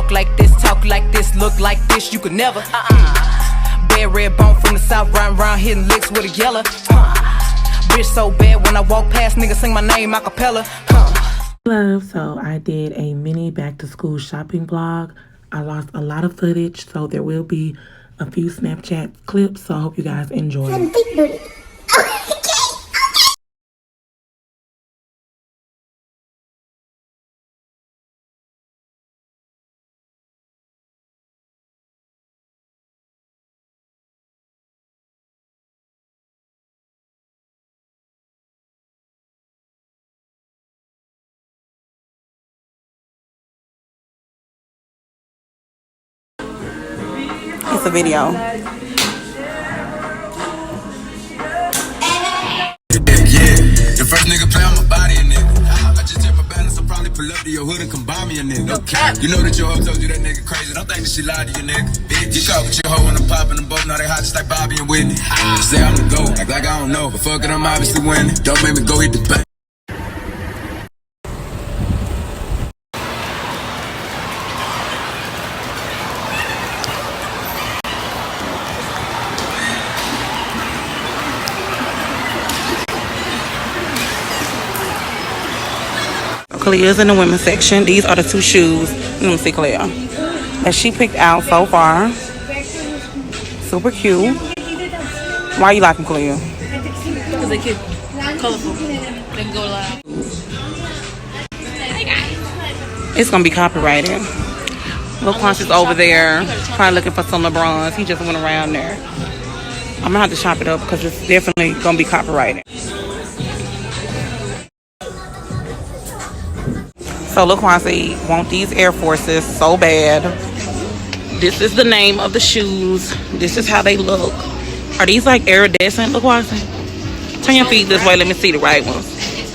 walk like this, talk like this, look like this, you could never. Bad red bone from the south, riding around hitting licks with a yellow. Bitch so bad when I walk past, niggas sing my name a cappella. Love, so I did a mini back to school shopping vlog. I lost a lot of footage, so there will be a few Snapchat clips, so I hope you guys enjoy it. It's a video. The first nigga play on my body, a nigga. I just take my balance, I'll probably pull up to your hood and come buy me a nigga. No cap. You know that your hoe told you that nigga crazy. Don't think that she lied to you, nigga. Bitch, you caught with your hoe and I'm popping them both. Now they hot just like Bobby and Whitney. Say I'm the GOAT, act like I don't know. But fuck it, I'm obviously winning. Don't make me go hit the bank. Clea's in the women's section. These are the two shoes. Let me see Clea that she picked out so far. Super cute. Why you like them, Clea? Because they're cute, colorful, they can go loud. It's gonna be copyrighted. Lil Quanch is over there, probably looking for some LeBrons. He just went around there. I'm gonna have to chop it up because it's definitely gonna be copyrighted. So Lil Quanch want these Air Forces so bad. This is the name of the shoes. This is how they look. Are these like iridescent, Lil Quanch? Turn your feet this way, let me see the right ones.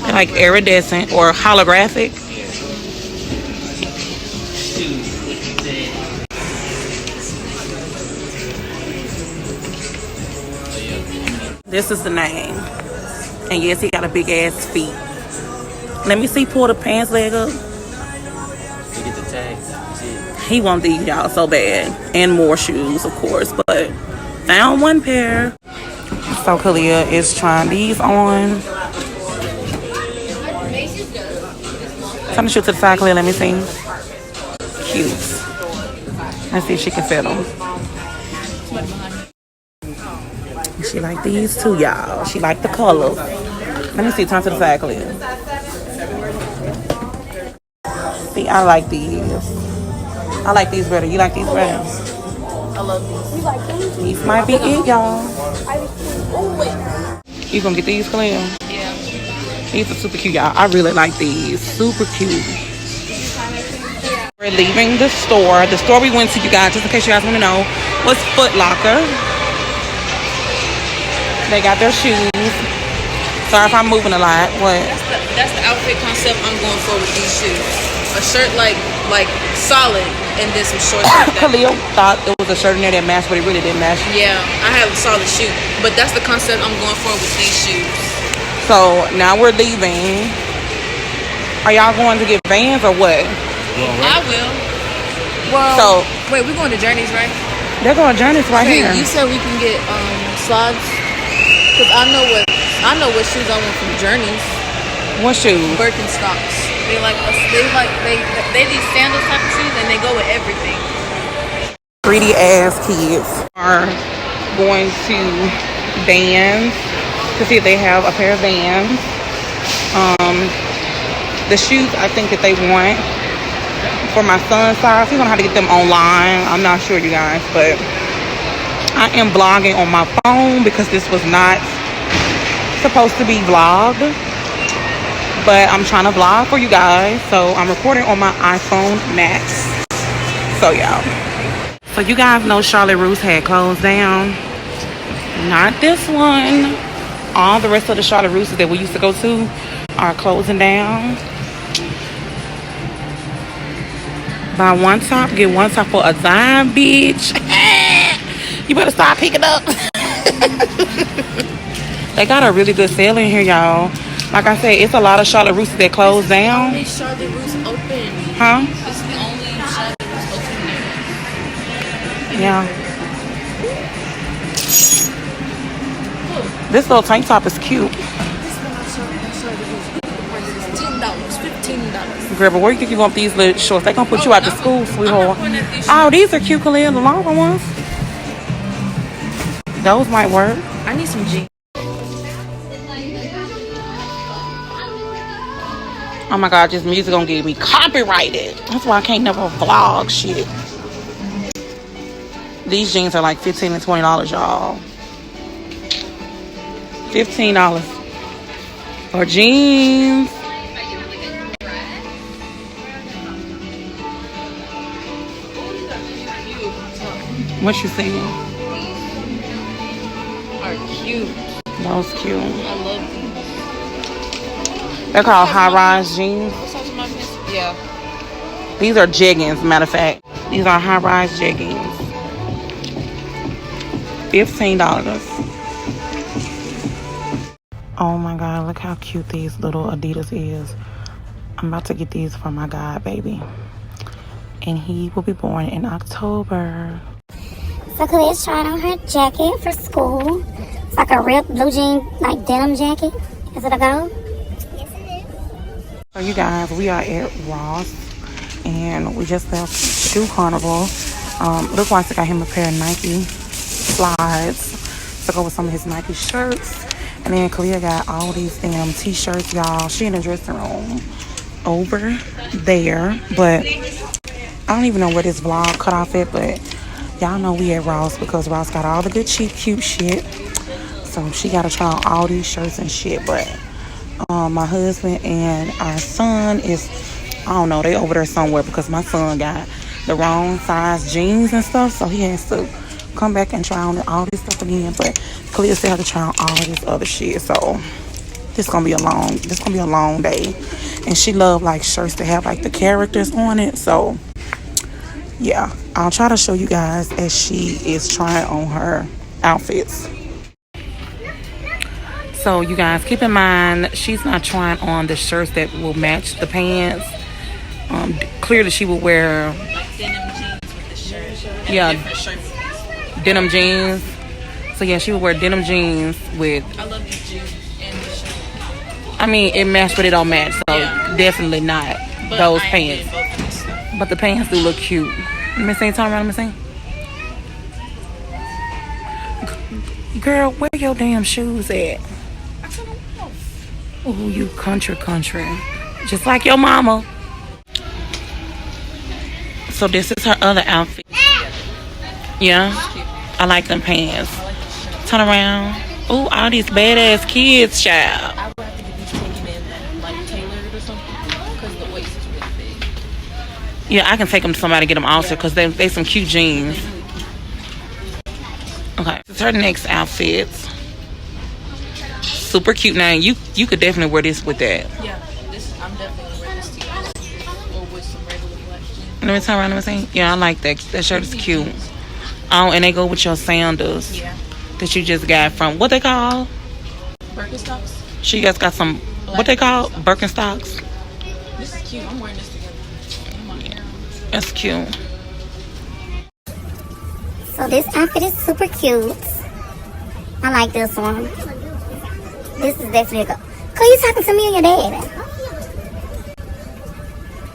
They're like iridescent or holographic. This is the name. And yes, he got a big ass feet. Let me see, pull the pants leg up. Get the tags. He want these, y'all, so bad. And more shoes, of course, but found one pair. So Kalia is trying these on. Turn the shoe to the side, Kalia, let me see. Cute. Let's see if she can fit them. She like these too, y'all. She like the color. Let me see, turn to the side, Kalia. See, I like these. I like these better. You like these better? I love these. You like these? These might be it, y'all. You gonna get these, Clem? Yeah. These are super cute, y'all. I really like these. Super cute. We're leaving the store. The store we went to, you guys, just in case you guys want to know, was Foot Locker. They got their shoes. Sorry if I'm moving a lot. What? That's the outfit concept I'm going for with these shoes. A shirt like solid, and then some shorts like that. Khalil thought it was a shirt in there that matched, but it really didn't match. Yeah, I have a solid shoe, but that's the concept I'm going for with these shoes. So now we're leaving. Are y'all going to get Vans or what? I will. Well, so wait, we're going to Journeys, right? They're going to Journeys right here. You said we can get slides, cause I know what shoes I want from Journeys. What shoes? Birkenstocks. They these sandal type of shoes, and they go with everything. Greedy ass kids are going to Vans to see if they have a pair of Vans. The shoes I think that they want for my son's size, he's gonna have to get them online. I'm not sure, you guys, but I am vlogging on my phone because this was not supposed to be vlogged. But I'm trying to vlog for you guys, so I'm recording on my iPhone Max. So y'all, so you guys know Charlotte Russe had closed down. Not this one. All the rest of the Charlotte Russes that we used to go to are closing down. Buy one top, get one top for a dime, bitch. You better start picking up. They got a really good sale in here, y'all. Like I said, it's a lot of Charlotte Russes that closed down. Charlotte Russe open. Huh? It's the only Charlotte Russe open. Yeah. This little tank top is cute. $10, $15. Girl, but where you think you want these little shorts? They gonna put you out to school, sweetheart. Oh, these are cute, Khalil, the longer ones. Those might work. I need some jeans. Oh my God, this music gonna get me copyrighted. That's why I can't never vlog shit. These jeans are like $15 and $20, y'all. $15 for jeans. What you saying? Are cute. Those cute. I love these. They're called high-rise jeans. Yeah. These are jeggings, matter of fact. These are high-rise jeggings. $15. Oh my God, look how cute these little Adidas is. I'm about to get these for my god baby. And he will be born in October. So Khalil's trying on her jacket for school. It's like a ripped blue jean, like denim jacket. Is it a go? Yes, it is. So you guys, we are at Ross. And we just left Shoe Carnival. Looks like I got him a pair of Nike slides to go with some of his Nike shirts. And then Khalil got all these damn t-shirts, y'all. She in the dressing room over there. But I don't even know where this vlog cut off at, but y'all know we at Ross because Ross got all the good, cheap, cute shit. So she got to try on all these shirts and shit. But my husband and our son is, I don't know, they over there somewhere because my son got the wrong size jeans and stuff. So he has to come back and try on all this stuff again. But Khalil still have to try on all of this other shit. So this gonna be a long day. And she love like shirts that have like the characters on it. So yeah, I'll try to show you guys as she is trying on her outfits. So you guys keep in mind, she's not trying on the shirts that will match the pants. Clearly she will wear Like denim jeans with the shirt. Yeah. Different shirts. denim jeans. So yeah, she would wear denim jeans with, I love these jeans and this shirt. I mean, it matched but it don't match. So Yeah. definitely not But those I pants. did both of these stuff. But the pants do look cute. Let me see, turn around, let me see. Girl, where your damn shoes at? Oh, you country. Just like your mama. So this is her other outfit. Yeah, I like them pants. Turn around. Oh, all these badass kids, child. I would have to get these taken in like tailored or something because the waist is really big. Yeah, I can take them to somebody to get them altered because they some cute jeans. Okay, this is her next outfit. Super cute. Now you could definitely wear this with that. Yeah, I'm definitely gonna wear this t-shirt or with some regular black jeans. Let me turn around. Let me see. Yeah, I like that. That shirt is cute. Oh, and they go with your sandals. Yeah. That you just got from what they call? Birkenstocks. She just got some what they call Birkenstocks. This is cute. I'm wearing this together. And my hair. That's cute. So this outfit is super cute. I like this one. This is definitely a go. Cause you talking to me or your dad?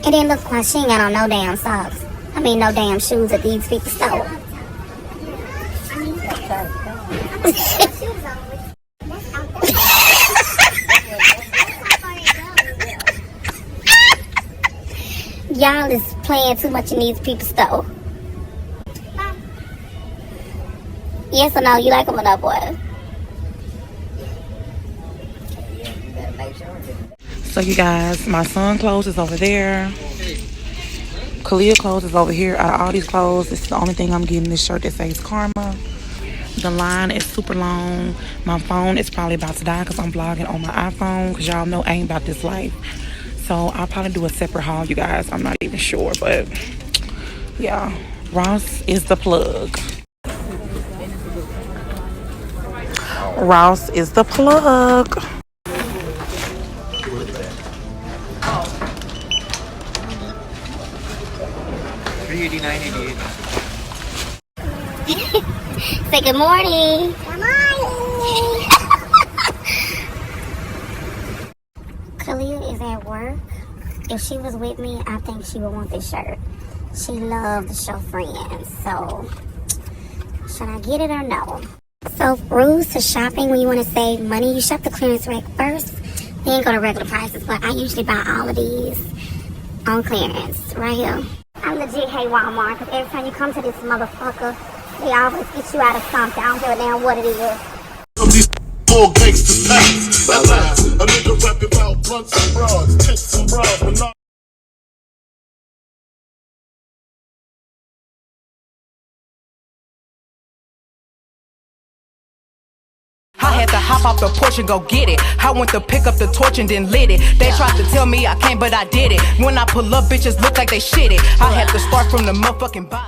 And then look why she ain't got on no damn socks. I mean no damn shoes at these people store. Y'all is playing too much in these people's store. Yes or no? You like them or not, boy? So you guys, my son clothes is over there. Khalil clothes is over here. Out of all these clothes, this is the only thing I'm getting. This shirt that says Karma. The line is super long. My phone is probably about to die because I'm vlogging on my iPhone because y'all know I ain't about this life. So I'll probably do a separate haul, you guys. I'm not even sure, but yeah, Ross is the plug. Ross is the plug. Say good morning. Good morning. Kalia is at work. If she was with me, I think she would want this shirt. She loves to show friends. So, should I get it or no? So, rules to shopping when you want to save money, you shop the clearance rack first, then go to regular prices. But I usually buy all of these on clearance right here. I legit hate Walmart because every time you come to this motherfucker, they always get you out of something. I don't give a damn what it is. Full gangsta packs. A nigga rapping about blunts and bras, tits and bras, but not. I had to hop off the porch and go get it. I went to pick up the torch and then lit it. They tried to tell me I can't, but I did it. When I pull up, bitches look like they shit it. I had to start from the motherfucking bottom.